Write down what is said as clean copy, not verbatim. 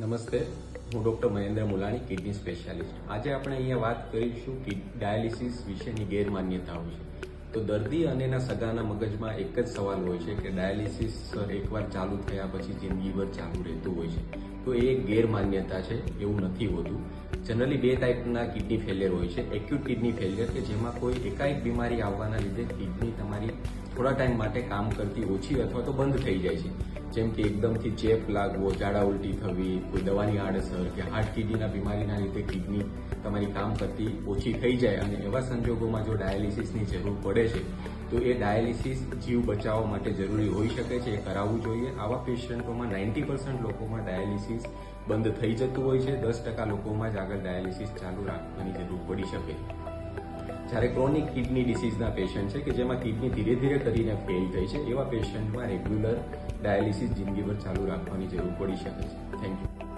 નમસ્તે, હું doctor Mahendra Mulani, kidney specialist. આજે આપણે અહીંયા વાત કરીશું કે ડાયાલિસિસ વિશેની ગેરમાન્યતાઓ છે. તો દર્દી અને એના સગાના મગજમાં એક જ સવાલ હોય છે કે ડાયાલિસિસ એકવાર ચાલુ થયા પછી જિંદગીભર ચાલુ રહેતું હોય છે. તો એ એક ગેરમાન્યતા છે, એવું નથી હોતું. જનરલી બે ટાઈપના કિડની ફેલિયર હોય છે. એક્યુટ કિડની ફેલિયર કે જેમાં કોઈ એકાએક બીમારી આવવાના લીધે કિડની તમારી થોડા ટાઈમ માટે કામ કરતી ઓછી અથવા તો બંધ થઈ જાય છે. જેમ કે એકદમથી ચેપ લાગવો, ઝાડા ઉલટી થવી, કોઈ દવાની આડઅસર કે હાર્ટ કિડનીના બીમારીના લીધે કિડની તમારી કામ કરતી ઓછી થઈ જાય અને એવા સંજોગોમાં જો ડાયાલિસિસની જરૂર પડે છે તો એ ડાયાલિસિસ જીવ બચાવવા માટે જરૂરી હોઈ શકે છે, એ કરાવવું જોઈએ. આવા પેશન્ટોમાં 90% લોકોમાં ડાયાલિસિસ બંધ થઈ જતું હોય છે. 10% લોકોમાં જ આગળ ડાયાલિસિસ ચાલુ રાખવાની જરૂર પડી શકે છે. જ્યારે ક્રોનિક કિડની ડિસીઝના પેશન્ટ છે કે જેમાં કિડની ધીરે ધીરે કરીને ફેલ થઈ છે, એવા પેશન્ટમાં રેગ્યુલર ડાયાલિસિસ જિંદગીભર ચાલુ રાખવાની જરૂર પડી શકે છે. Thank you.